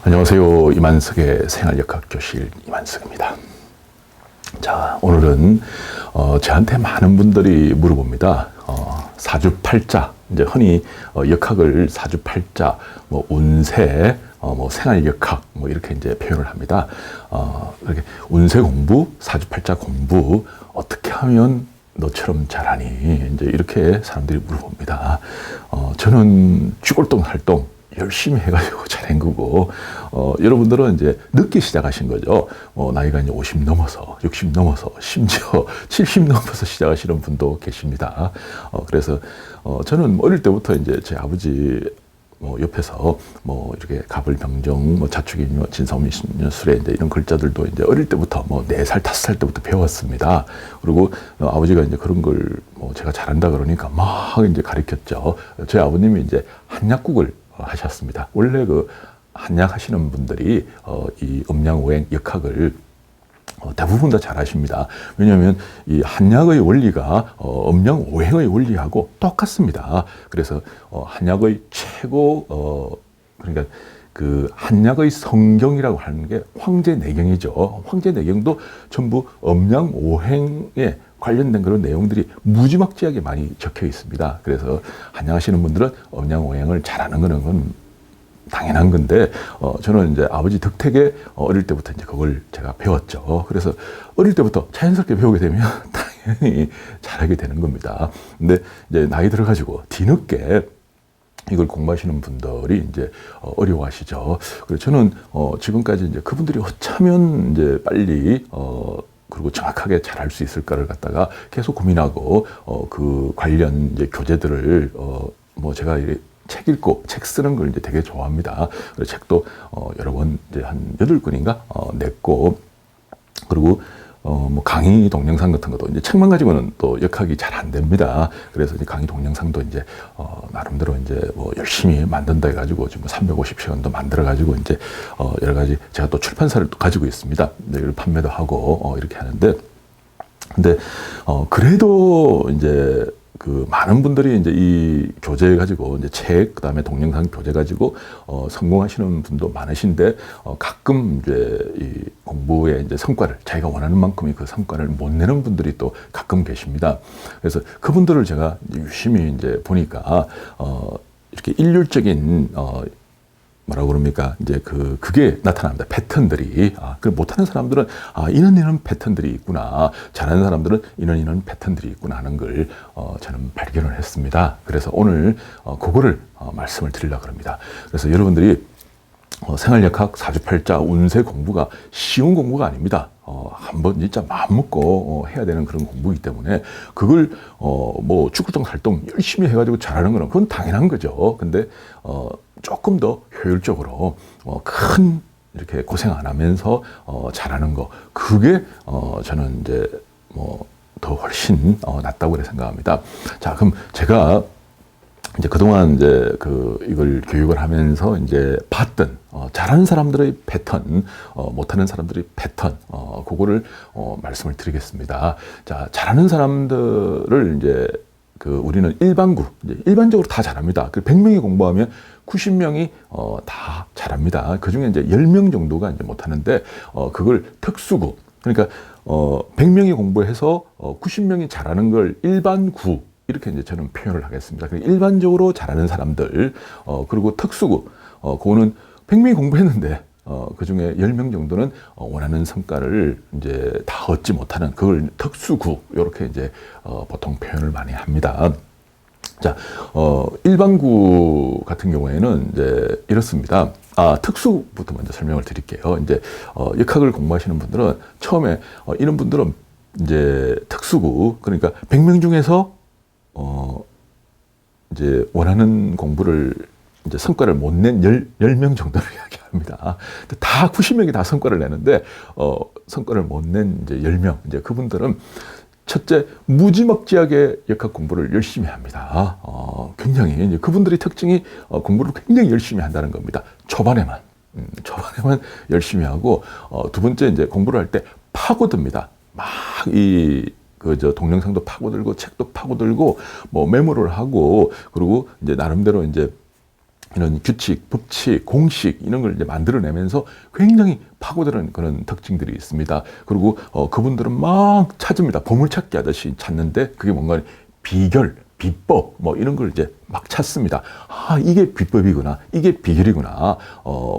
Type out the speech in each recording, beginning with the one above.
안녕하세요. 이만석의 생활역학교실 이만석입니다. 자, 오늘은 저한테 많은 분들이 물어봅니다. 사주팔자, 이제 흔히 역학을 사주팔자, 뭐 운세, 뭐 생활역학, 뭐 이렇게 이제 표현을 합니다. 이렇게 운세 공부, 사주팔자 공부 어떻게 하면 너처럼 잘하니? 이제 이렇게 사람들이 물어봅니다. 저는 쥐골동활동 열심히 해가지고 잘한 거고, 여러분들은 이제 늦게 시작하신 거죠. 나이가 이제 50 넘어서, 60 넘어서, 심지어 70 넘어서 시작하시는 분도 계십니다. 그래서, 저는 어릴 때부터 이제 제 아버지, 옆에서, 이렇게 갑을병정, 자축인, 진사오미신술에 이제 이런 글자들도 이제 어릴 때부터 4살, 5살 때부터 배웠습니다. 그리고 아버지가 이제 그런 걸 제가 잘한다 그러니까 막 이제 가르쳤죠. 저희 아버님이 이제 한약국을 하셨습니다. 원래 그 한약 하시는 분들이 이 음양오행 역학을 대부분 다 잘 하십니다. 왜냐하면 이 한약의 원리가 음양오행의 원리하고 똑같습니다. 그래서 한약의 최고 그러니까 그 한약의 성경이라고 하는 게 황제내경이죠. 황제내경도 전부 음양오행에 관련된 그런 내용들이 무지막지하게 많이 적혀 있습니다. 그래서 한약하시는 분들은 음양오행을 잘하는 건 당연한 건데, 저는 이제 아버지 덕택에 어릴 때부터 이제 그걸 제가 배웠죠. 그래서 어릴 때부터 자연스럽게 배우게 되면 당연히 잘하게 되는 겁니다. 근데 이제 나이 들어가지고 뒤늦게 이걸 공부하시는 분들이 이제 어려워하시죠. 그래서 저는 지금까지 이제 그분들이 어쩌면 이제 빨리 그리고 정확하게 잘할 수 있을까를 갖다가 계속 고민하고 그 관련 이제 교재들을 제가 책 읽고 책 쓰는 걸 이제 되게 좋아합니다. 그래서 책도 여러 번 이제 한 8권인가 냈고, 그리고 강의 동영상 같은 것도 이제 책만 가지고는 또 역학이 잘 안 됩니다. 그래서 이제 강의 동영상도 이제 나름대로 이제 열심히 만든다 해가지고 지금 350시간도 만들어가지고 이제 여러 가지 제가 또 출판사를 또 가지고 있습니다. 이걸 판매도 하고 이렇게 하는데, 근데 그래도 이제 그 많은 분들이 이제 이 교재 가지고 이제 책, 그다음에 동영상 교재 가지고 성공하시는 분도 많으신데, 가끔 이제 이 공부의 이제 성과를 자기가 원하는 만큼의 그 성과를 못 내는 분들이 또 가끔 계십니다. 그래서 그분들을 제가 유심히 이제 보니까 이렇게 일률적인 뭐라고 그럽니까? 이제 그게 나타납니다. 패턴들이. 그 못하는 사람들은, 이런 패턴들이 있구나. 잘하는 사람들은 이런 패턴들이 있구나 하는 걸, 저는 발견을 했습니다. 그래서 오늘, 그거를, 말씀을 드리려고 합니다. 그래서 여러분들이, 생활역학, 사주팔자, 운세 공부가 쉬운 공부가 아닙니다. 한번 진짜 마음 먹고 해야 되는 그런 공부이기 때문에 그걸 축구동 활동 열심히 해가지고 잘하는 거는 그건 당연한 거죠. 근데 조금 더 효율적으로 큰 이렇게 고생 안 하면서 잘하는 거, 그게 저는 이제 더 훨씬 낫다고 그래 생각합니다. 자, 그럼 제가 이제 그동안 이제 이걸 교육을 하면서 이제 봤던 잘하는 사람들의 패턴, 못하는 사람들의 패턴, 그거를 말씀을 드리겠습니다. 자, 잘하는 사람들을 이제 우리는 이제 일반적으로 다 잘합니다. 100명이 공부하면 90명이 다 잘합니다. 그 중에 이제 10명 정도가 이제 못하는데, 그걸 특수구, 그러니까 100명이 공부해서 90명이 잘하는 걸 일반구, 이렇게 이제 저는 표현을 하겠습니다. 일반적으로 잘하는 사람들, 그리고 특수구, 그거는 100명이 공부했는데, 그 중에 10명 정도는 원하는 성과를 이제 다 얻지 못하는 그걸 특수구, 이렇게 이제 보통 표현을 많이 합니다. 자, 일반구 같은 경우에는 이제 이렇습니다. 특수부터 먼저 설명을 드릴게요. 이제 역학을 공부하시는 분들은 처음에 이런 분들은 이제 특수구, 그러니까 100명 중에서 이제 원하는 공부를 이제 성과를 못 낸 10명 정도를 이야기합니다. 다 90명이 다 성과를 내는데, 성과를 못 낸 이제 10명. 이제 그분들은 첫째, 무지막지하게 역학 공부를 열심히 합니다. 굉장히, 이제 그분들의 특징이 공부를 굉장히 열심히 한다는 겁니다. 초반에만 열심히 하고, 두 번째, 이제 공부를 할 때 파고듭니다. 동영상도 파고들고 책도 파고들고 메모를 하고, 그리고 이제 나름대로 이제 이런 규칙, 법칙, 공식 이런 걸 이제 만들어내면서 굉장히 파고드는 그런 특징들이 있습니다. 그리고 그분들은 막 찾습니다. 보물찾기 하듯이 찾는데 그게 뭔가 비결, 비법 뭐 이런 걸 이제 막 찾습니다. 아, 이게 비법이구나, 이게 비결이구나.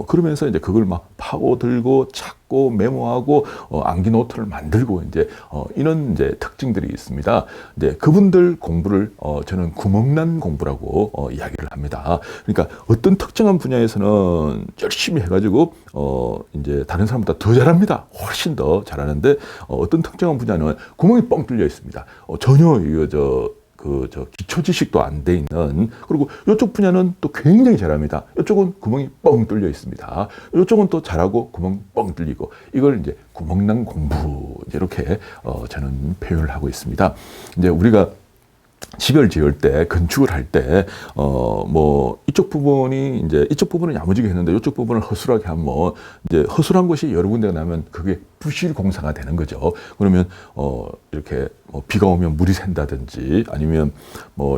그러면서 이제 그걸 막 파고들고 찾고 메모하고 암기 노트를 만들고 이제 이런 이제 특징들이 있습니다. 이제 그분들 공부를 저는 구멍난 공부라고 이야기를 합니다. 그러니까 어떤 특정한 분야에서는 열심히 해가지고 이제 다른 사람보다 더 잘합니다. 훨씬 더 잘하는데 어떤 특정한 분야는 구멍이 뻥 뚫려 있습니다. 전혀 이거 기초 지식도 안 돼 있는, 그리고 이쪽 분야는 또 굉장히 잘합니다. 이쪽은 구멍이 뻥 뚫려 있습니다. 이쪽은 또 잘하고 구멍 뻥 뚫리고, 이걸 이제 구멍난 공부, 이렇게 저는 표현을 하고 있습니다. 이제 우리가 집을 지을 때, 건축을 할 때, 이쪽 부분은 야무지게 했는데, 이쪽 부분을 허술하게 하면, 이제 허술한 곳이 여러 군데가 나면 그게 부실공사가 되는 거죠. 그러면, 이렇게, 비가 오면 물이 샌다든지, 아니면,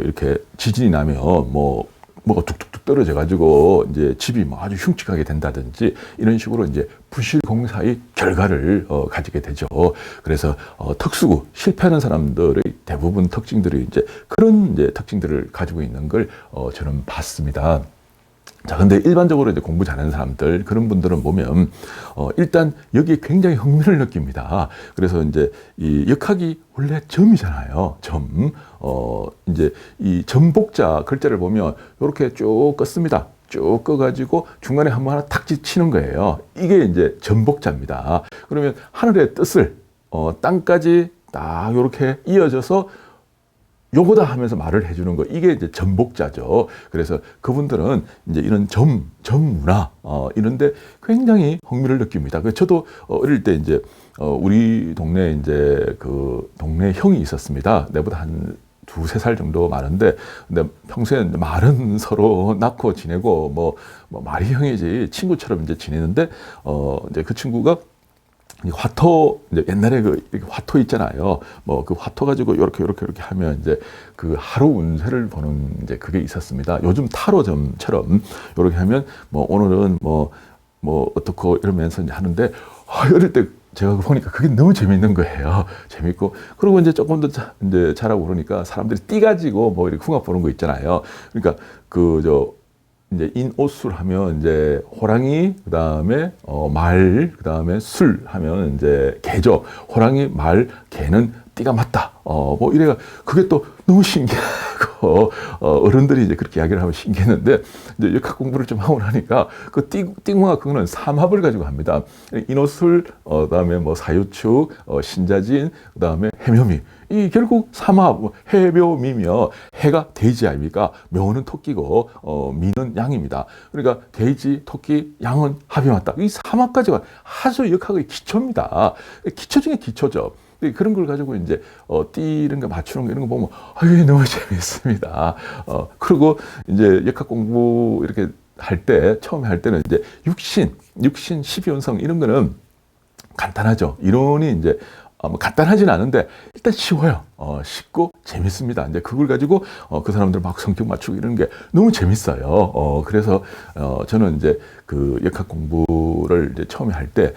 이렇게 지진이 나면, 뭐가 툭툭툭 떨어져가지고 이제 집이 아주 흉측하게 된다든지 이런 식으로 이제 부실공사의 결과를 가지게 되죠. 그래서 특수고 실패하는 사람들의 대부분 특징들이 이제 그런 이제 특징들을 가지고 있는 걸 저는 봤습니다. 자, 근데 일반적으로 이제 공부 잘하는 사람들, 그런 분들은 보면, 일단 여기에 굉장히 흥미를 느낍니다. 그래서 이제 이 역학이 원래 점이잖아요. 점. 이제 이 점복자 글자를 보면 이렇게 쭉 껐습니다. 쭉 꺼가지고 중간에 한번 하나 탁 치는 거예요. 이게 이제 점복자입니다. 그러면 하늘의 뜻을, 땅까지 딱 이렇게 이어져서 요거다 하면서 말을 해주는 거, 이게 이제 점복자죠. 그래서 그분들은 이제 이런 점 문화, 이런데 굉장히 흥미를 느낍니다. 저도 어릴 때 이제, 우리 동네에 이제 그 동네 형이 있었습니다. 내보다 한 두세 살 정도 많은데, 근데 평소에 말은 서로 낳고 지내고, 말이 형이지 친구처럼 이제 지내는데, 이제 그 친구가 화토, 이제 옛날에 이렇게 화토 있잖아요. 그 화토 가지고 이렇게 하면 이제 그 하루 운세를 보는 이제 그게 있었습니다. 요즘 타로점처럼 이렇게 하면 오늘은 어떻고 이러면서 이제 하는데, 어릴 때 제가 보니까 그게 너무 재밌는 거예요. 재밌고. 그리고 이제 조금 더 이제 잘하고 그러니까 사람들이 띠 가지고 이렇게 궁합 보는 거 있잖아요. 그러니까 이제 인옷술 하면 이제 호랑이, 그 다음에 말, 그 다음에 술 하면 이제 개죠. 호랑이, 말, 개는 띠가 맞다. 이래가 그게 또 너무 신기하고 어른들이 이제 그렇게 이야기를 하면 신기했는데, 이제 역학 공부를 좀 하고 나니까 그 띠궁합 그거는 삼합을 가지고 합니다. 인옷술, 그다음에 사유축, 신자진, 그다음에 해묘미. 이 결국 삼합, 해묘미며, 해가 돼지 아닙니까? 묘는 토끼고 미는 양입니다. 그러니까 돼지, 토끼, 양은 합이 맞다. 이 삼합까지가 아주 역학의 기초입니다. 기초 중에 기초죠. 그런 걸 가지고 이제 띠 이런 거 맞추는 거 이런 거 보면 이게 너무 재밌습니다. 그리고 이제 역학 공부 이렇게 처음에 할 때는 이제 육신 12운성 이런 거는 간단하죠. 이론이 이제 간단하진 않은데 일단 쉬워요. 쉽고 재밌습니다. 이제 그걸 가지고 그 사람들 막 성격 맞추고 이런 게 너무 재밌어요. 그래서 저는 이제 그 역학 공부를 이제 처음에 할 때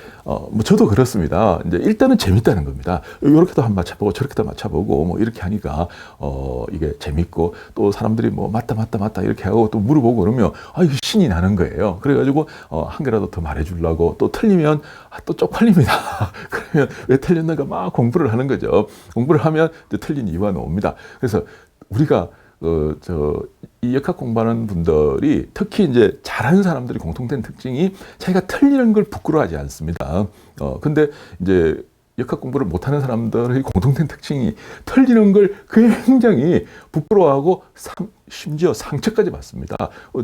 저도 그렇습니다. 이제 일단은 재밌다는 겁니다. 이렇게도 한번 맞춰보고 저렇게도 맞춰보고 이렇게 하니까 이게 재밌고, 또 사람들이 맞다 이렇게 하고 또 물어보고 그러면 이게 신이 나는 거예요. 그래가지고 한 개라도 더 말해주려고, 또 틀리면 또 쪽팔립니다. 그러면 왜 틀렸는가 막 공부를 하는 거죠. 공부를 하면 틀린 이유가 나옵니다. 그래서 우리가 이 역학 공부하는 분들이, 특히 이제 잘하는 사람들이 공통된 특징이 자기가 틀리는 걸 부끄러워하지 않습니다. 근데 이제 역학 공부를 못하는 사람들의 공통된 특징이 틀리는 걸 굉장히 부끄러워하고 심지어 상처까지 받습니다.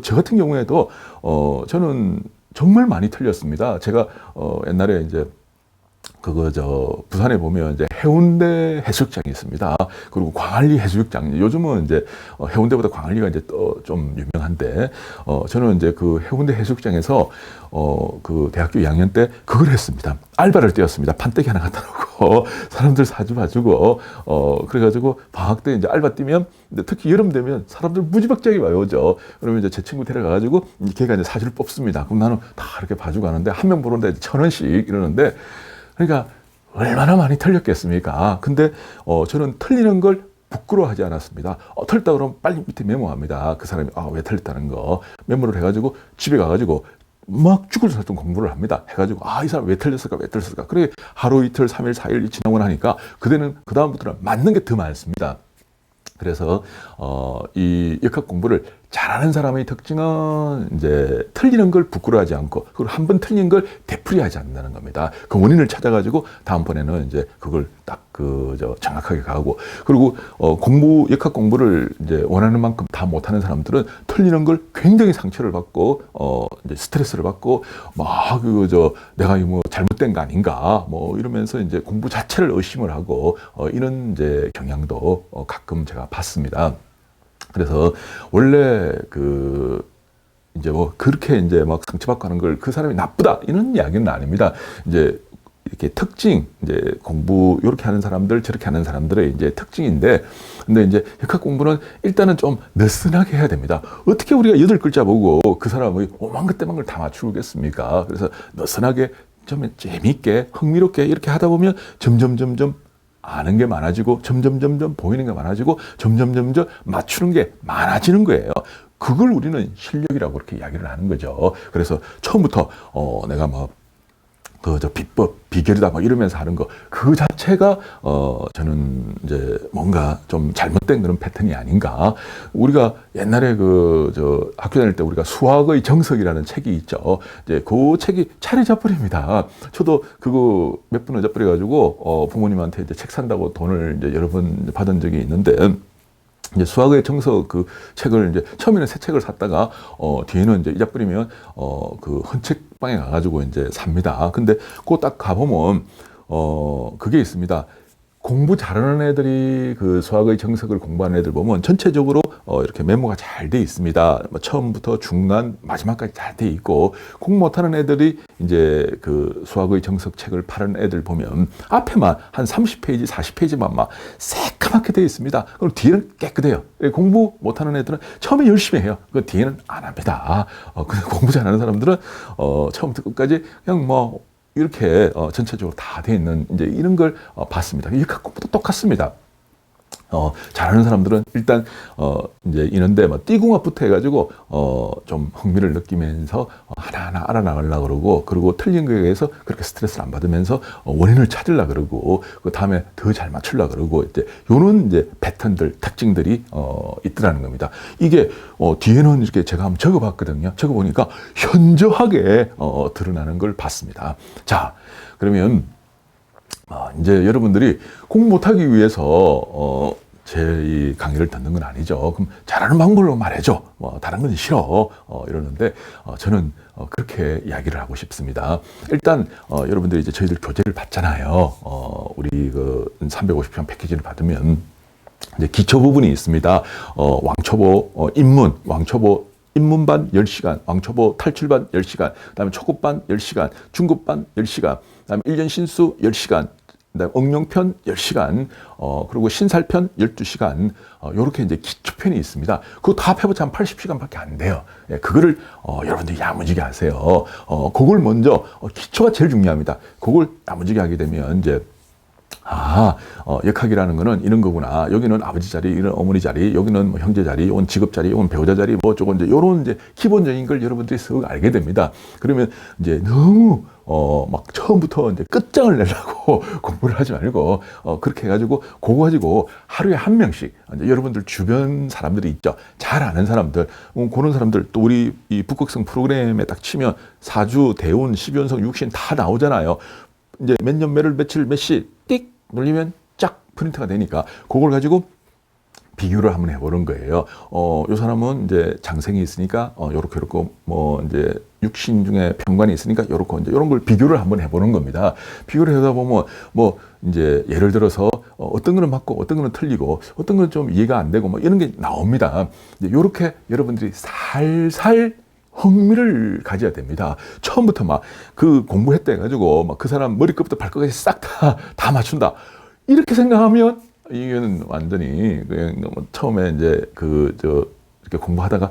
저 같은 경우에도 저는 정말 많이 틀렸습니다. 제가 옛날에 이제 부산에 보면 이제 해운대 해수욕장이 있습니다. 그리고 광안리 해수욕장. 요즘은 이제 해운대보다 광안리가 이제 좀 유명한데, 저는 이제 그 해운대 해수욕장에서 그 대학교 2학년 때 그걸 했습니다. 알바를 뛰었습니다. 판때기 하나 갖다 놓고. 사람들 사주 봐주고, 그래가지고 방학 때 이제 알바 뛰면, 특히 여름 되면 사람들 무지막지하게 와요죠. 그러면 이제 제 친구 데려가가지고 걔가 이제 사주를 뽑습니다. 그럼 나는 다 이렇게 봐주고 하는데 한 명 보는데 1,000원씩 이러는데, 그러니까 얼마나 많이 틀렸겠습니까? 근데 저는 틀리는 걸 부끄러워하지 않았습니다. 틀렸다 그러면 빨리 밑에 메모합니다. 그 사람이 왜 틀렸다는 거 메모를 해가지고 집에 가가지고 막 죽을 살던 공부를 합니다. 해가지고 이 사람 왜 틀렸을까 왜 틀렸을까. 그래 하루 이틀 3일 4일 지나고 나니까 그 다음부터는 맞는 게 더 많습니다. 그래서 이 역학 공부를 잘하는 사람의 특징은 이제 틀리는 걸 부끄러워하지 않고, 그리고 한 번 틀린 걸 되풀이하지 않는다는 겁니다. 그 원인을 찾아가지고 다음번에는 이제 그걸 딱 정확하게 가고, 그리고 역학 공부를 이제 원하는 만큼 다 못하는 사람들은 틀리는 걸 굉장히 상처를 받고 이제 스트레스를 받고 막 내가 뭐 잘못된 거 아닌가 뭐 이러면서 이제 공부 자체를 의심을 하고 이런 이제 경향도 가끔 제가 봤습니다. 그래서 원래 이제 뭐 그렇게 이제 막 상처받고 하는 걸 그 사람이 나쁘다 이런 이야기는 아닙니다. 이제 이렇게 특징, 이제 공부 이렇게 하는 사람들 저렇게 하는 사람들의 이제 특징인데, 근데 이제 역학 공부는 일단은 좀 느슨하게 해야 됩니다. 어떻게 우리가 8글자 보고 그 사람의 오만 것 때만 걸 다 맞추겠습니까? 그래서 느슨하게 좀 재미있게 흥미롭게 이렇게 하다 보면 점점 아는 게 많아지고 점점 보이는 게 많아지고 점점 맞추는 게 많아지는 거예요. 그걸 우리는 실력이라고 그렇게 이야기를 하는 거죠. 그래서 처음부터 내가 뭐 비법, 비결이다 막 이러면서 하는 거, 그 자체가 저는 이제 뭔가 좀 잘못된 그런 패턴이 아닌가. 우리가 옛날에 학교 다닐 때 우리가 수학의 정석이라는 책이 있죠. 이제 그 책이 차례 잡버립니다. 저도 그거 몇 번을 잡버려가지고 부모님한테 이제 책 산다고 돈을 이제 여러 번 받은 적이 있는데, 이제 수학의 정석 그 책을 이제 처음에는 새 책을 샀다가 뒤에는 이제 잊어버리면 그 헌책방에 가가지고 이제 삽니다. 근데 그거 딱 가보면 그게 있습니다. 공부 잘하는 애들이 그 수학의 정석을 공부하는 애들 보면 전체적으로 이렇게 메모가 잘 돼 있습니다. 뭐 처음부터 중간 마지막까지 잘 돼 있고, 공부 못하는 애들이 이제 그 수학의 정석 책을 파는 애들 보면 앞에만 한 30페이지, 40페이지만 막 새까맣게 돼 있습니다. 그럼 뒤에는 깨끗해요. 공부 못하는 애들은 처음에 열심히 해요. 그 뒤에는 안 합니다. 근데 공부 잘하는 사람들은 처음부터 끝까지 그냥 뭐 이렇게 전체적으로 다 돼 있는 이제 이런 걸 봤습니다. 역학 공부도 똑같습니다. 잘하는 사람들은 일단 이제 이런데 뭐 띠궁합부터 해가지고 좀 흥미를 느끼면서 하나하나 알아나가려고 그러고 틀린 거에 의해서 그렇게 스트레스를 안 받으면서 원인을 찾으려 그러고 그 다음에 더 잘 맞추려 그러고 이제 요런 이제 패턴들 특징들이 있더라는 겁니다. 이게 뒤에는 이렇게 제가 한번 적어봤거든요. 적어보니까 현저하게 드러나는 걸 봤습니다. 자, 그러면 이제 여러분들이 공부 못하기 위해서 제 이 강의를 듣는 건 아니죠. 그럼 잘하는 방법으로 말해줘. 뭐 다른 건 싫어. 이러는데 저는 그렇게 이야기를 하고 싶습니다. 일단 여러분들이 이제 저희들 교재를 받잖아요. 우리 그 350편 패키지를 받으면 이제 기초 부분이 있습니다. 왕초보 입문, 왕초보 입문반 10시간, 왕초보 탈출반 10시간, 그다음에 초급반 10시간, 중급반 10시간, 그다음에 1년 신수 10시간, 그다음에 응용편 10시간, 그리고 신살편 12시간, 요렇게 이제 기초편이 있습니다. 그거 다 합해보자 한 80시간밖에 안 돼요. 예, 그거를 여러분들이 야무지게 하세요. 그걸 먼저 기초가 제일 중요합니다. 그걸 야무지게 하게 되면 이제 역학이라는 거는 이런 거구나. 여기는 아버지 자리, 이런 어머니 자리, 여기는 뭐 형제 자리, 이건 직업 자리, 이건 배우자 자리, 뭐 어쩌고 이제 요런 이제 기본적인 걸 여러분들이 쓱 알게 됩니다. 그러면 이제 너무 막 처음부터 이제 끝장을 내려고 공부를 하지 말고 그렇게 해가지고 그거 가지고 하루에 한 명씩 이제 여러분들 주변 사람들이 있죠. 잘 아는 사람들, 그런 사람들 또 우리 이 북극성 프로그램에 딱 치면 사주, 대운, 12연성, 육신 다 나오잖아요. 이제 몇 년, 몇월, 며칠, 몇 시, 띡 눌리면 쫙 프린트가 되니까 그걸 가지고 비교를 한번 해보는 거예요. 요 사람은 이제 장생이 있으니까 요렇게 뭐 이제 육신 중에 편관이 있으니까 요렇게 이제 요런 걸 비교를 한번 해보는 겁니다. 비교를 하다 보면 뭐 이제 예를 들어서 어떤 거는 맞고 어떤 거는 틀리고 어떤 거는 좀 이해가 안 되고 뭐 이런 게 나옵니다. 이제 요렇게 여러분들이 살살 흥미를 가져야 됩니다. 처음부터 막 그 공부했다 해가지고 막 그 사람 머리끝부터 발끝까지 싹 다 맞춘다. 이렇게 생각하면 이거는 완전히 그냥 처음에 이제 이렇게 공부하다가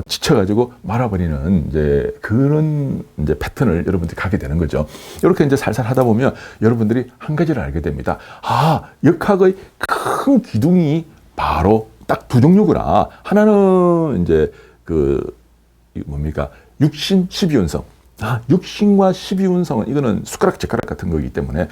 지쳐가지고 말아버리는 이제 그런 이제 패턴을 여러분들이 가게 되는 거죠. 이렇게 이제 살살 하다 보면 여러분들이 한 가지를 알게 됩니다. 아, 역학의 큰 기둥이 바로 딱 두 종류구나. 하나는 이제 뭡니까? 육신 12운성. 육신과 12운성은 이거는 숟가락 젓가락 같은 거기 때문에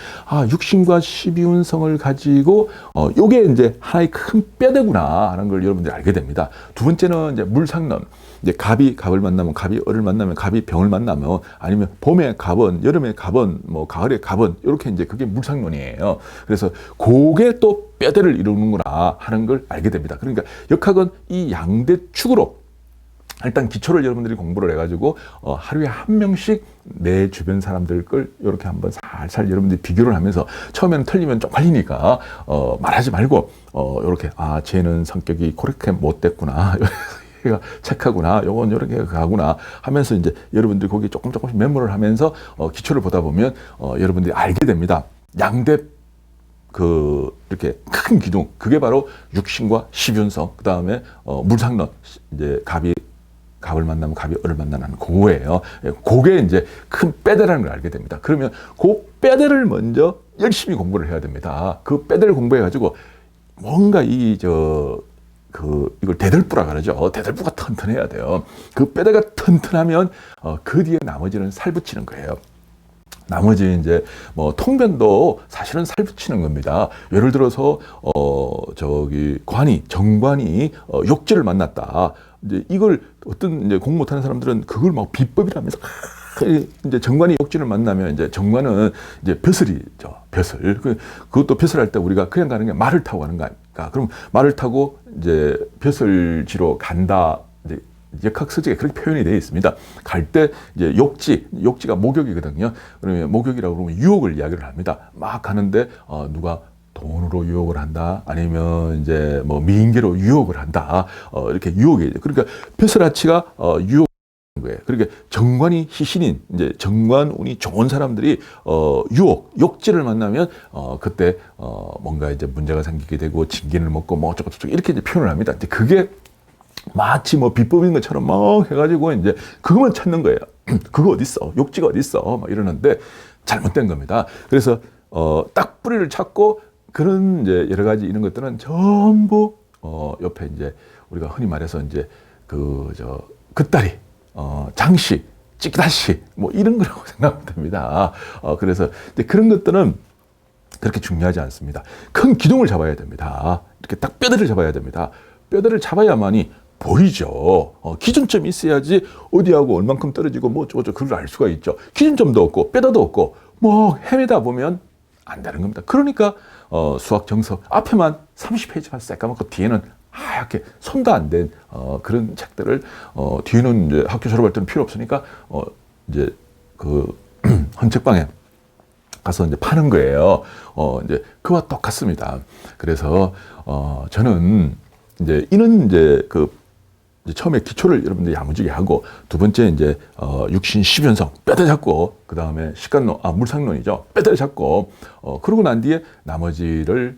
육신과 12운성을 가지고 요게 이제 하나의 큰 뼈대구나 하는 걸 여러분들이 알게 됩니다. 두 번째는 이제 물상론. 이제 갑이 갑을 만나면 갑이 을을 만나면 갑이 병을 만나면 아니면 봄에 갑은 여름에 갑은 뭐 가을에 갑은 이렇게 이제 그게 물상론이에요. 그래서 그게 또 뼈대를 이루는구나 하는 걸 알게 됩니다. 그러니까 역학은 이 양대 축으로 일단 기초를 여러분들이 공부를 해가지고 하루에 한 명씩 내 주변 사람들 걸 이렇게 한번 살살 여러분들이 비교를 하면서 처음에는 틀리면 쪽팔리니까 말하지 말고 이렇게 쟤는 성격이 그렇게 못됐구나. 얘가 착하구나. 요건 이렇게 가구나 하면서 이제 여러분들이 거기 조금씩 메모를 하면서 기초를 보다 보면 여러분들이 알게 됩니다. 양대 이렇게 큰 기둥, 그게 바로 육신과 12운성, 그 다음에 물상론, 이제 갑을 만나면 갑이 을을 만나는 그거예요. 그게 이제 큰 뼈대라는 걸 알게 됩니다. 그러면 그 뼈대를 먼저 열심히 공부를 해야 됩니다. 그 뼈대를 공부해가지고 뭔가 이걸 대들보라 그러죠. 대들보가 튼튼해야 돼요. 그 뼈대가 튼튼하면 그 뒤에 나머지는 살 붙이는 거예요. 나머지 이제 뭐 통변도 사실은 살 붙이는 겁니다. 예를 들어서 정관이 욕지를 만났다. 이제 이걸 어떤 이제 공부 못하는 사람들은 그걸 막 비법이라면서 이제 정관이 욕지를 만나면 이제 정관은 이제 벼슬이죠. 벼슬. 그것도 벼슬할 때 우리가 그냥 가는 게 말을 타고 가는 거 아닙니까? 그럼 말을 타고 이제 벼슬지로 간다. 이제 역학서적에 그렇게 표현이 되어 있습니다. 갈 때 이제 욕지가 목욕이거든요. 그러면 목욕이라고 그러면 유혹을 이야기를 합니다. 막 가는데 누가 돈으로 유혹을 한다, 아니면 이제 뭐 미인계로 유혹을 한다, 이렇게 유혹이, 그러니까 벼슬아치가 유혹. 거예요. 그러니까 정관이 희신인, 이제 정관운이 좋은 사람들이 욕지를 만나면 그때 뭔가 이제 문제가 생기게 되고 징계를 먹고 뭐 어쩌고저쩌고 이렇게 이제 표현을 합니다. 근데 그게 마치 뭐 비법인 것처럼 막 해가지고 이제 그것만 찾는 거예요. 그거 어딨어? 욕지가 어딨어? 막 이러는데 잘못된 겁니다. 그래서 딱 뿌리를 찾고 그런 이제 여러 가지 이런 것들은 전부 옆에 이제 우리가 흔히 말해서 이제 긋다리, 장씨, 찌다시 뭐 이런 거라고 생각하면 됩니다. 그래서 이제 그런 것들은 그렇게 중요하지 않습니다. 큰 기둥을 잡아야 됩니다. 이렇게 딱 뼈대를 잡아야 됩니다. 뼈대를 잡아야만이 보이죠. 기준점이 있어야지 어디하고 얼만큼 떨어지고 뭐 어쩌고저쩌고 그걸 알 수가 있죠. 기준점도 없고 뼈대도 없고 뭐 헤매다 보면 안 되는 겁니다. 그러니까 수학 정석 앞에만 30페이지만 새까맣고 뒤에는 하얗게 손도 안 댄 그런 책들을 뒤에는 이제 학교 졸업할 때는 필요 없으니까 이제 헌책방에 가서 이제 파는 거예요. 이제 그와 똑같습니다. 그래서 저는 이제 이는 이제 이제 처음에 기초를 여러분들이 야무지게 하고, 두 번째 이제 육신 12운성 뼈대 잡고, 그 다음에 식간론, 물상론이죠. 뼈대 잡고, 그러고 난 뒤에 나머지를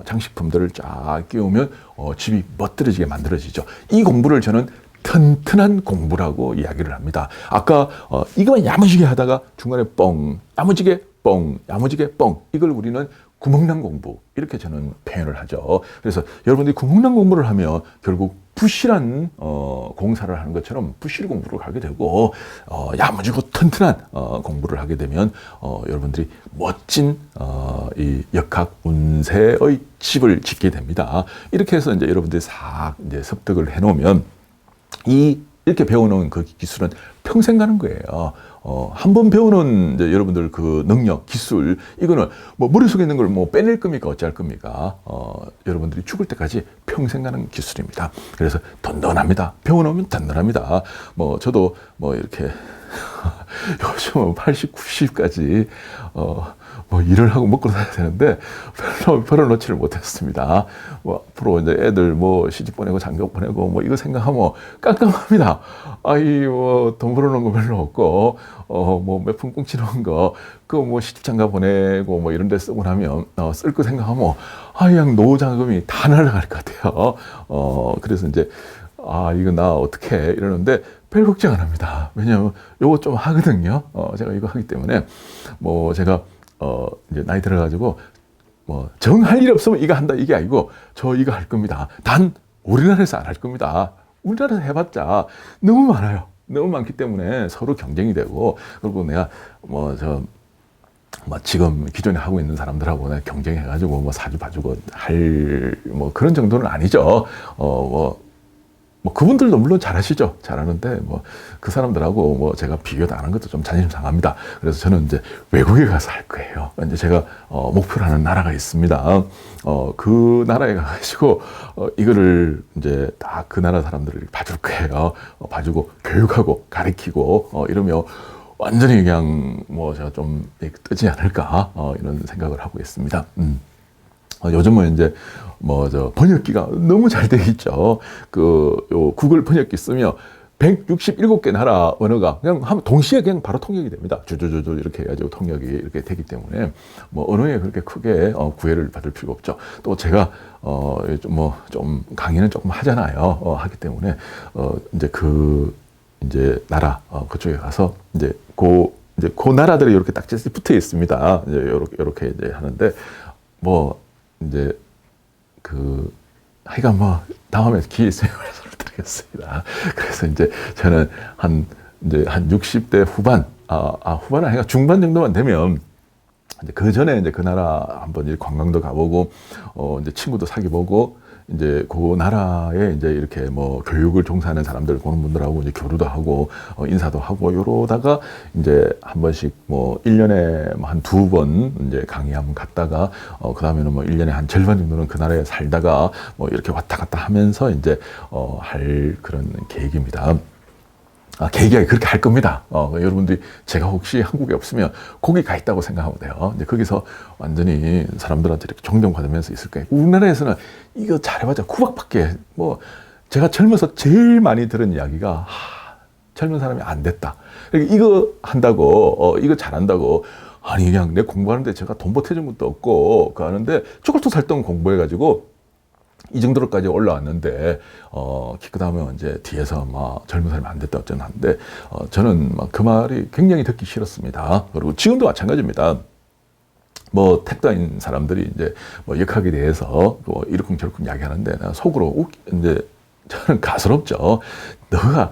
장식품들을 쫙 끼우면 집이 멋들어지게 만들어지죠. 이 공부를 저는 튼튼한 공부라고 이야기를 합니다. 아까 이거만 야무지게 하다가 중간에 뻥, 야무지게 뻥, 야무지게 뻥, 이걸 우리는 구멍난 공부, 이렇게 저는 표현을 하죠. 그래서 여러분들이 구멍난 공부를 하면 결국 부실한 공사를 하는 것처럼 부실 공부를 하게 되고, 야무지고 튼튼한 공부를 하게 되면 여러분들이 멋진 이 역학 운세의 집을 짓게 됩니다. 이렇게 해서 이제 여러분들이 싹 이제 습득을 해놓으면 이렇게 배워놓은 그 기술은 평생 가는 거예요. 한 번 배우는 이제 여러분들 그 능력, 기술, 이거는 뭐 머릿속에 있는 걸 뭐 빼낼 겁니까? 어찌할 겁니까? 여러분들이 죽을 때까지 평생 가는 기술입니다. 그래서 든든합니다. 배워놓으면 든든합니다. 뭐 저도 뭐 이렇게 요즘은 80, 90까지, 뭐 일을 하고 먹고 살아야 되는데 별로 놓지를 못했습니다. 뭐 앞으로 이제 애들 뭐 시집 보내고 장교 보내고 뭐 이거 생각하면 깜깜합니다. 아이 뭐 돈 벌어놓은 거 별로 없고 뭐 몇 푼 꽁치놓은 거 그거 뭐 시집 장가 보내고 뭐 이런 데 쓰고 나면 쓸 거 생각하면 그냥 노후 자금이 다 날아갈 것 같아요. 그래서 이제 이거 나 어떻게 해? 이러는데 별 걱정 안 합니다. 왜냐면 요거 좀 하거든요. 제가 이거 하기 때문에 뭐 제가 이제 나이 들어가지고 뭐 정할 일 없으면 이거 한다 이게 아니고 저 이거 할 겁니다. 단 우리나라에서 안 할 겁니다. 우리나라에서 해봤자 너무 많아요. 너무 많기 때문에 서로 경쟁이 되고 그리고 내가 뭐 지금 기존에 하고 있는 사람들하고 내가 경쟁해가지고 뭐 사주 봐주고 할 뭐 그런 정도는 아니죠. 뭐 그분들도 물론 잘하시죠. 잘하는데 뭐 그 사람들하고 뭐 제가 비교도 안 한 것도 좀 자존심 상합니다. 그래서 저는 이제 외국에 가서 할 거예요. 이제 제가 목표로 하는 나라가 있습니다. 그 나라에 가가지고 이거를 이제 다 그 나라 사람들을 봐줄 거예요. 봐주고 교육하고 가르치고 이러면 완전히 그냥 뭐 제가 좀 뜨지 않을까 이런 생각을 하고 있습니다. 요즘은 이제 번역기가 너무 잘 돼 있죠. 요 구글 번역기 쓰면 167개 나라 언어가 그냥 동시에 그냥 바로 통역이 됩니다. 주주주주 이렇게 해가지고 통역이 이렇게 되기 때문에 뭐 언어에 그렇게 크게 구애를 받을 필요가 없죠. 또 제가 좀 강의는 조금 하잖아요. 하기 때문에 이제 나라 그쪽에 가서 이제 그 나라들이 이렇게 딱지 붙어 있습니다. 이제 요렇게 이제 하는데 이제 하여간 다음에 기회 있으면 말씀을 드리겠습니다. 그래서 이제 저는 한 60대 후반, 후반은 아니라 중반 정도만 되면 이제 그 전에 이제 그 나라 한번 관광도 가보고, 이제 친구도 사귀어보고, 이제 그 나라에 이제 이렇게 뭐 교육을 종사하는 사람들 그런 분들하고 이제 교류도 하고 인사도 하고 요러다가 이제 한 번씩 뭐 1년에 한 2번 이제 강의 한번 갔다가 그다음에는 뭐 1년에 한 절반 정도는 그 나라에 살다가 뭐 이렇게 왔다 갔다 하면서 이제 할 그런 계획입니다. 계획이 그렇게 할 겁니다. 여러분들이 제가 혹시 한국에 없으면 거기 가 있다고 생각하면 돼요. 이제 거기서 완전히 사람들한테 이렇게 존경받으면서 있을 거예요. 우리나라에서는 이거 잘해봤자 구박밖에 제가 젊어서 제일 많이 들은 이야기가 젊은 사람이 안 됐다. 그러니까 이거 한다고 이거 잘한다고 아니 그냥 내 공부하는데 제가 돈 보태준 것도 없고 그 하는데 쪼글쪼글살던 공부해가지고 이 정도로까지 올라왔는데 그다음에 이제 뒤에서 젊은 사람이 안 됐다 어쩌나 하는데 저는 그 말이 굉장히 듣기 싫었습니다. 그리고 지금도 마찬가지입니다. 택다인 사람들이 이제 역학에 대해서 이러쿵저러쿵 이야기하는데 나 속으로 이제 저는 가스럽죠. 너가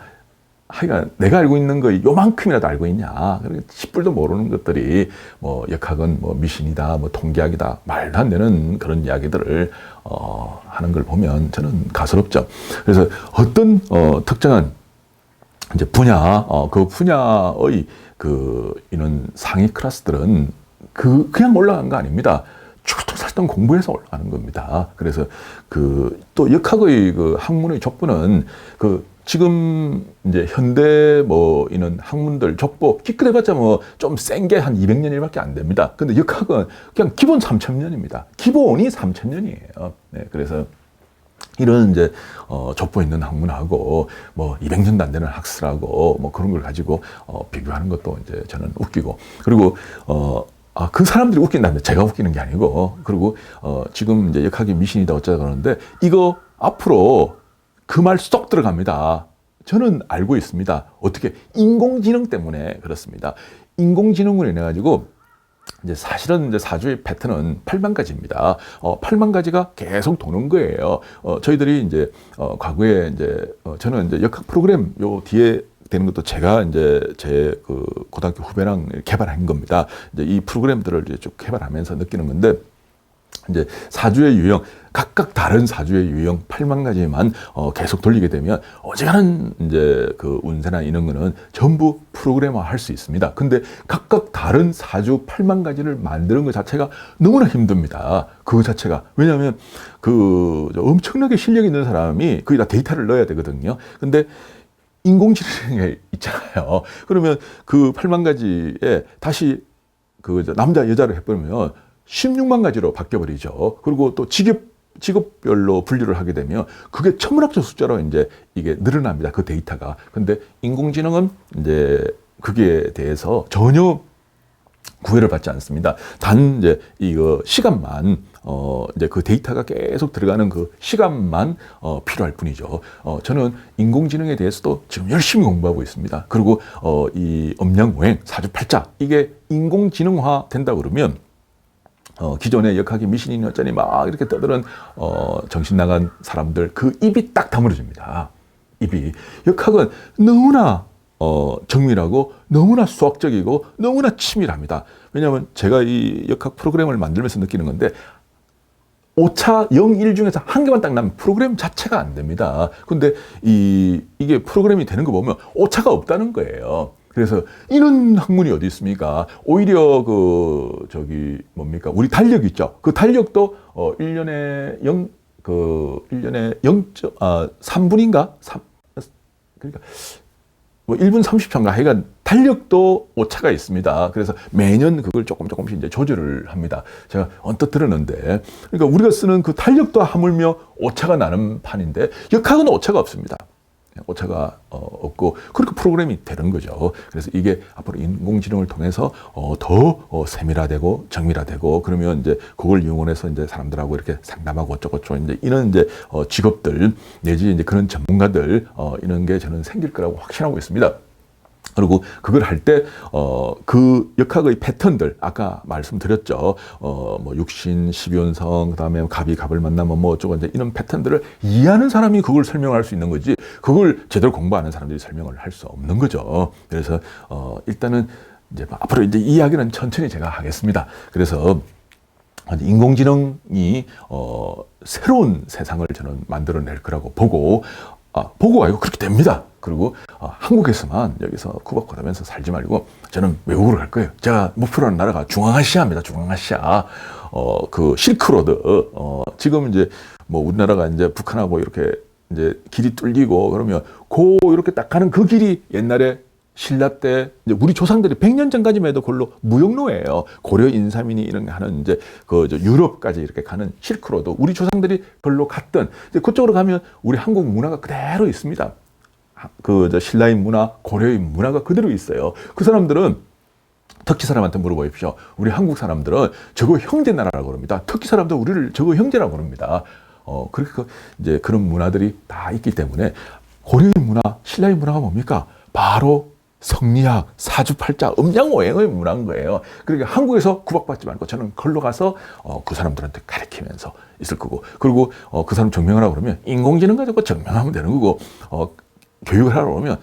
하여간 내가 알고 있는 거 요만큼이라도 알고 있냐. 그러니까 10불도 모르는 것들이 역학은 미신이다, 통계학이다, 말도 안 되는 그런 이야기들을 하는 걸 보면 저는 가스럽죠. 그래서 어떤 특정한 이제 분야, 그 분야의 이런 상위 클래스들은 그냥 올라간 거 아닙니다. 추토살던 공부해서 올라가는 겁니다. 그래서 또 역학의 학문의 족보는 지금 이제 현대 이런 학문들 족보 기껏해봤자 좀 센 게 한 200년일밖에 안 됩니다. 근데 역학은 그냥 기본 3,000년입니다. 기본이 3,000년이에요. 네, 그래서 이런 이제 족보 있는 학문하고 200년도 안 되는 학술하고 그런 걸 가지고 비교하는 것도 이제 저는 웃기고 그리고 그 사람들이 웃긴다는데 제가 웃기는 게 아니고 그리고 지금 이제 역학이 미신이다 어쩌다 그러는데 이거 앞으로 그 말 쏙 들어갑니다. 저는 알고 있습니다. 어떻게 인공지능 때문에 그렇습니다. 인공지능으로 인해 가지고 이제 사실은 이제 사주의 패턴은 8만 가지입니다. 8만 가지가 계속 도는 거예요. 저희들이 이제 과거에 이제 저는 이제 역학 프로그램 요 뒤에 되는 것도 제가 이제 제 고등학교 후배랑 개발한 겁니다. 이제 이 프로그램들을 이제 쭉 개발하면서 느끼는 건데 이제 사주의 유형 각각 다른 사주의 유형 8만 가지만 계속 돌리게 되면 어지간한 이제 운세나 이런 거는 전부 프로그래머 할 수 있습니다. 근데 각각 다른 사주 8만 가지를 만드는 것 자체가 너무나 힘듭니다. 그 자체가. 왜냐하면 엄청나게 실력 있는 사람이 거기다 데이터를 넣어야 되거든요. 근데 인공지능에 있잖아요. 그러면 그 8만 가지에 다시 그 남자 여자를 해보면 16만 가지로 바뀌어버리죠. 그리고 또 직업별로 분류를 하게 되면 그게 천문학적 숫자로 이제 이게 늘어납니다. 그 데이터가. 근데 인공지능은 이제 그게 대해서 전혀 구애를 받지 않습니다. 단 이제 이거 시간만 이제 그 데이터가 계속 들어가는 그 시간만 필요할 뿐이죠. 저는 인공지능에 대해서도 지금 열심히 공부하고 있습니다. 그리고 이 음양오행 사주팔자 이게 인공지능화 된다 그러면 기존의 역학이 미신이니 어쩌니 막 이렇게 떠드는 정신 나간 사람들 그 입이 딱 다물어집니다. 입이. 역학은 너무나 정밀하고 너무나 수학적이고 너무나 치밀합니다. 왜냐하면 제가 이 역학 프로그램을 만들면서 느끼는 건데 오차 0, 1 중에서 한 개만 딱 나면 프로그램 자체가 안 됩니다. 근데 이게 프로그램이 되는 거 보면 오차가 없다는 거예요. 그래서 이런 학문이 어디 있습니까? 오히려 우리 달력 있죠. 그 달력도 1년에 3분인가? 그러니까 뭐 1분 30초인가 하여간 달력도 오차가 있습니다. 그래서 매년 그걸 조금씩 이제 조절을 합니다. 제가 언뜻 들었는데, 그러니까 우리가 쓰는 그 달력도 하물며 오차가 나는 판인데, 역학은 오차가 없습니다. 오차가 없고 그렇게 프로그램이 되는 거죠. 그래서 이게 앞으로 인공지능을 통해서 더 세밀화되고 정밀화되고 그러면 이제 그걸 이용해서 이제 사람들하고 이렇게 상담하고 어쩌고저쩌고 이제 이런 이제 직업들 내지 이제 그런 전문가들 이런 게 저는 생길 거라고 확신하고 있습니다. 그리고 그걸 할 때 그 역학의 패턴들 아까 말씀드렸죠. 뭐 육신, 12운성, 그다음에 갑이 갑을 만나면 뭐 어쩌고 이제 이런 패턴들을 이해하는 사람이 그걸 설명할 수 있는 거지. 그걸 제대로 공부하는 사람들이 설명을 할 수 없는 거죠. 그래서 일단은 이제 앞으로 이제 이 이야기는 천천히 제가 하겠습니다. 그래서 인공지능이 새로운 세상을 저는 만들어낼 거라고 보고 아니고 그렇게 됩니다. 그리고 한국에서만 여기서 쿠박거리면서 살지 말고 저는 외국으로 갈 거예요. 제가 목표로 하는 나라가 중앙아시아입니다. 중앙아시아. 그 실크로드. 지금 이제 뭐 우리나라가 이제 북한하고 이렇게 이제 길이 뚫리고 그러면 이렇게 딱 가는 그 길이 옛날에 신라 때 이제 우리 조상들이 100년 전까지만 해도 그걸로 무역로예요. 고려 인사민이 이런 거 하는 이제 유럽까지 이렇게 가는 실크로드. 우리 조상들이 그걸로 갔던 이제 그쪽으로 가면 우리 한국 문화가 그대로 있습니다. 신라의 문화, 고려의 문화가 그대로 있어요. 그 사람들은 터키 사람한테 물어보십시오. 우리 한국 사람들은 저거 형제 나라라고 그럽니다. 터키 사람도 우리를 저거 형제라고 그럽니다. 그러니까 이제 그런 문화들이 다 있기 때문에 고려의 문화, 신라의 문화가 뭡니까? 바로 성리학, 사주팔자, 음양오행의 문화인 거예요. 그러니까 한국에서 구박받지 말고 저는 걸로 가서 그 사람들한테 가르치면서 있을 거고, 그리고 그 사람 증명하라고 그러면 인공지능 가지고 증명하면 되는 거고, 교육을 하러 오면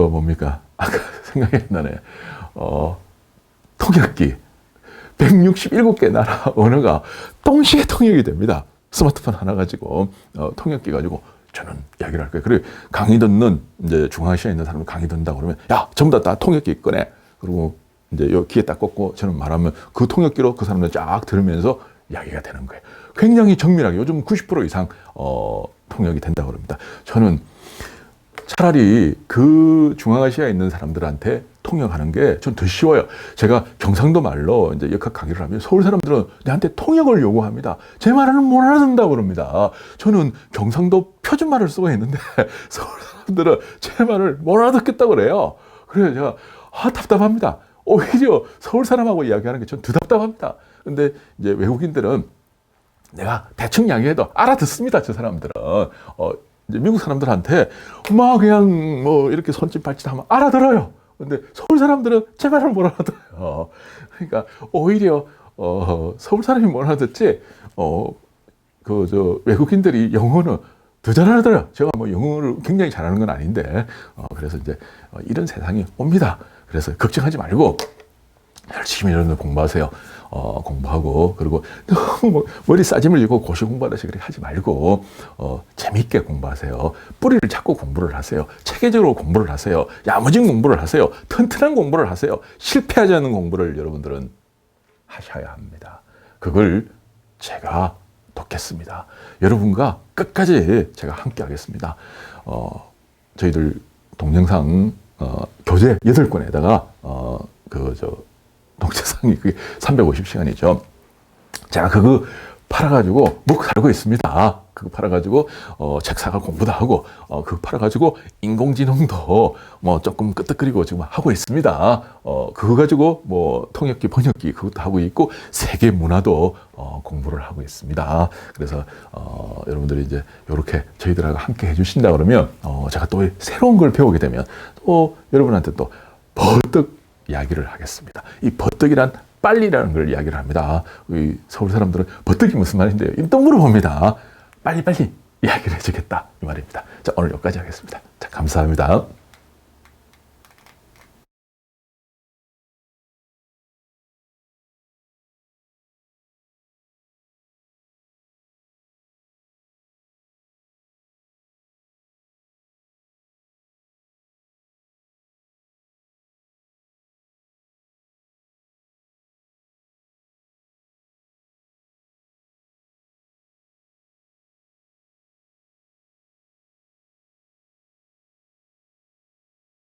뭡니까? 아까 생각이 안 나네. 통역기 167개 나라 언어가 동시에 통역이 됩니다. 스마트폰 하나 가지고 통역기 가지고 저는 이야기를 할 거예요. 그리고 강의 듣는 이제 중앙아시아에 있는 사람은 강의 듣는다 그러면 야 전부 다 통역기 꺼내. 그리고 이제 요 귀에 딱 꽂고 저는 말하면 그 통역기로 그 사람들 쫙 들으면서 이야기가 되는 거예요. 굉장히 정밀하게 요즘 90% 이상 통역이 된다고 그럽니다. 저는 차라리 그 중앙아시아에 있는 사람들한테 통역하는 게 전 더 쉬워요. 제가 경상도 말로 이제 역학 강의를 하면 서울 사람들은 내한테 통역을 요구합니다. 제 말을 못 알아듣는다고 그럽니다. 저는 경상도 표준말을 쓰고 있는데 서울 사람들은 제 말을 못 알아듣겠다고 그래요. 그래서 제가 답답합니다. 오히려 서울 사람하고 이야기하는 게 전 더 답답합니다. 근데 이제 외국인들은 내가 대충 이야기해도 알아듣습니다. 저 사람들은. 이제 미국 사람들한테 막 그냥 뭐 이렇게 손짓 발짓 하면 알아들어요. 근데 서울 사람들은 제 말을 못 알아들어요. 그러니까 오히려 서울 사람이 못 알아듣지 외국인들이 영어는 더 잘 알아들어요. 제가 뭐 영어를 굉장히 잘하는 건 아닌데 그래서 이제 이런 세상이 옵니다. 그래서 걱정하지 말고 열심히 여러분들 공부하세요. 공부하고 그리고 너무 머리 싸짐을 지고 고시 공부하듯이 그렇게 하지 말고 재미있게 공부하세요. 뿌리를 잡고 공부를 하세요. 체계적으로 공부를 하세요. 야무진 공부를 하세요. 튼튼한 공부를 하세요. 실패하지 않는 공부를 여러분들은 하셔야 합니다. 그걸 제가 돕겠습니다. 여러분과 끝까지 제가 함께 하겠습니다. 저희들 동영상 교재 8권에다가 동영상이 그게 350시간이죠. 제가 그거 팔아가지고 먹고 살고 있습니다. 그거 팔아가지고 책 사가 공부도 하고 그거 팔아가지고 인공지능도 뭐 조금 끄떡거리고 지금 하고 있습니다. 그거 가지고 뭐 통역기 번역기 그것도 하고 있고 세계 문화도 공부를 하고 있습니다. 그래서 여러분들이 이제 이렇게 저희들하고 함께 해주신다 그러면 제가 또 새로운 걸 배우게 되면 또 여러분한테 또 버뜩 이야기를 하겠습니다. 이 버뜩이란 빨리라는 걸 이야기를 합니다. 우리 서울 사람들은 버뜩이 무슨 말인데요? 또 물어봅니다. 빨리빨리 이야기를 해주겠다 이 말입니다. 자, 오늘 여기까지 하겠습니다. 자, 감사합니다.